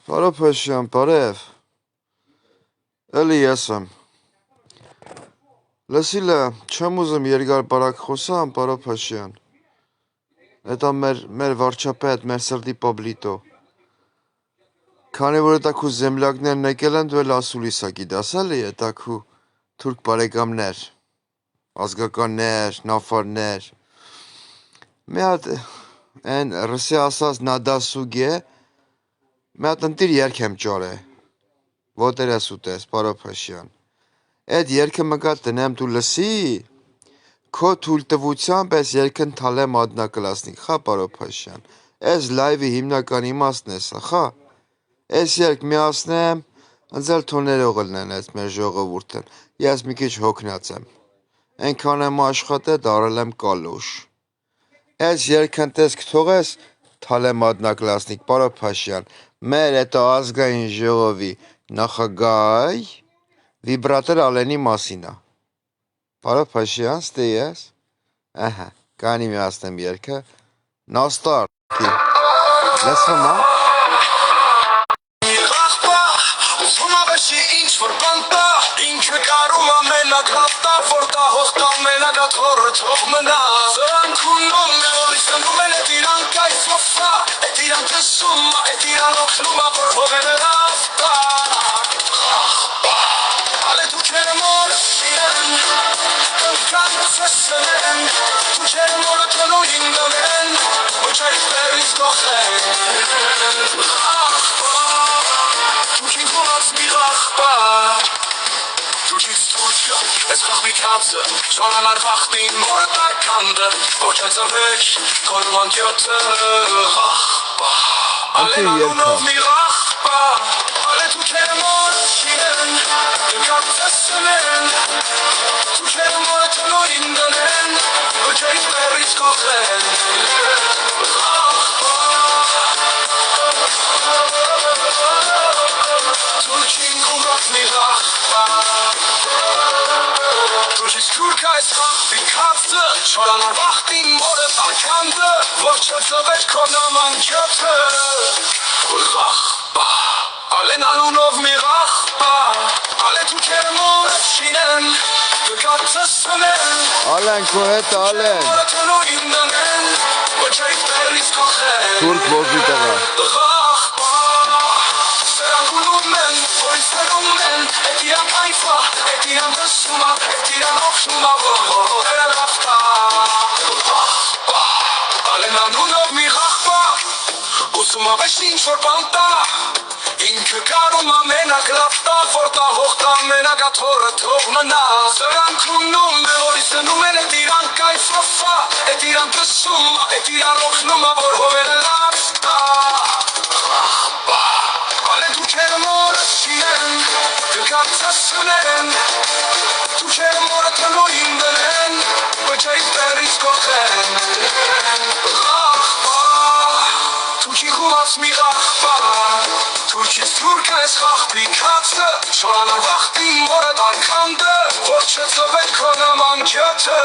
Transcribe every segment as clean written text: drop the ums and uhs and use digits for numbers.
Պարոփաշյան, բարև, էլի ես եմ, լսիլը, չեմ ուզում երկար բարակ խոսամ, Պարոփաշյան, էտա մեր վարչապետ, մեր սրտի պաբլիտո, քանի որ էտա քու զեմլակներն եկել են, դու էլ ասուլիսա գիտաս, էլի, էտա քու թուրք բարեկամներ, ազգականներ, նավարներ, մի հատ, են ռսի ասած նադասուգ է, մի հատ ընտիր երկ եմ ճար է, ոտեր ես ուտես, Պարոփաշյան, Այդ երկը մկա տնեմ դու լսի, քո թույլտվությամբ այս երկն թալեմ ադնակլասնիկ, խա Պարոփաշյան, այս լայվի հիմնական իմաստն է սա, խա, այս երկ միացնեմ, ընձել թոներող լնեն այս մեր ժողովուրդն, ես մի քիչ հոգնած եմ, այնքան եմ աշխատել դարել եմ կալոշ, այս երկն տես կթողես թալեմ ադնակլասնիկ, Պարոփաշյան, մեր էտո ազգային ժողովի նախագահ Վիբրատոր Ալենի մասինա, Պարոփաշյան, ստե ես, ահա, կանի միացնեմ երկը, նաստար, լսվում հա, ինչ-որ բանտա, ինքը կարում ամենակ լավտա, որ տա հողտա ամենագա թորը թող մնա, սրանք ունում է, որ իսնում են էտ իրան կայսվոֆա, էտ իրան տսում, էտ իրան օգնում, որ հողերը լավտա, ale tu cermore siren kan seslen tu cermore tonu indonen o çay peris kochen tu kin kolas mi rakhba tu kin stulja es mach mi katze schon an wachtin morda kande o çay zavek kolman jote rakhba ale nu mi rakhba ale tu cermore siren Tu cermore tonu indonen o çay peris kochen Turkin kumak mi rakhba Turkis Türka es rach bin katze Çoralar vaktin more balkande Vorçatsa bet konaman köte Rakhba Ale nanunov mi rakhba Ale tu cermore şinen Alen kohet alen Turk bozitaga Usuma beşin çorbanta İnkü karuma menak lafta Forta hohta menak atorra toğmana Sören kunum ve orisenum en etiran kayfafa Etiran tısum, etiran oknuma Vor hovere lafta Ale tu cermore sinen Dükkan sessunen Tu cermore tanu indenen Bıçay peris kochen Turki kumas mi rakhba Turkis Türka es rach bin katze Çoralar vaktin more dalkande Vorçatsa bet konaman köte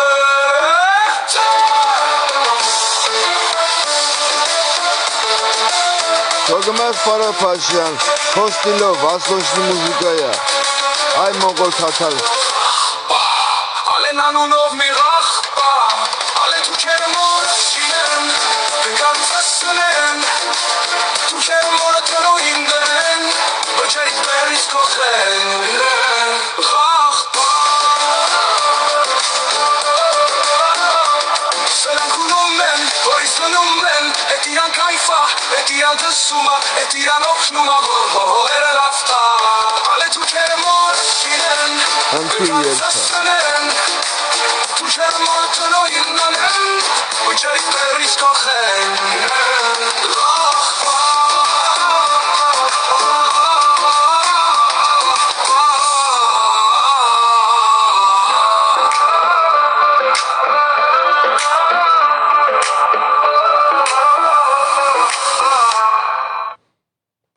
Çogumaz Պարոփաշյան, Խոստիլով, Վասլոշնի մուզիկայա, այ մոգոլ թաթալ Ale nanunov mi rakhba Ale tu cermore sinen Dükkan sessunen Tu cermore tanu indenen Bıçay peris kochen Rakhba Selam kulum ben, orisanum ben Etiran kayfa, etiran tısuma Etiran oknuma Hovere lafta Ale tu cermore sinen Dükkan sessunen Tu cermore tanu indenen Bıçay peris kochen Rakhba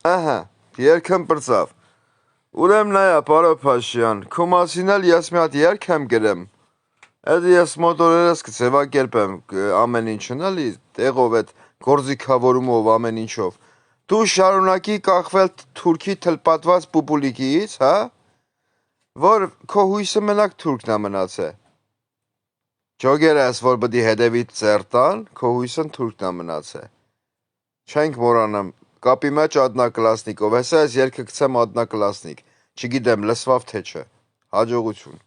Ահա, երկն պրծավ, ուրեմ նայա Պարոփաշյան, քո մասին էլ ես մի հատ երկ եմ գրեմ, այդ ես մոտորերս կձևակերպեմ ամեն ինչն էլի, տեղով այդ գործիքավորումով ամեն ինչով, Դու շարունակի կախվել թուրքի թլպատված պուպուլիկից, հա? Որ քո հույսը մենակ թուրքն է մնացել։ Ջոգերը ես, որ բդի հետևի ծերտան, քո հույսն թուրքն է մնացել։ Չենք մոռանամ, կապի մեջ ադնակլասնիկով, հեսա ես երկը գցեմ ադնակլասնիկ, չգիտեմ լսվավ թե չէ, հաջողություն։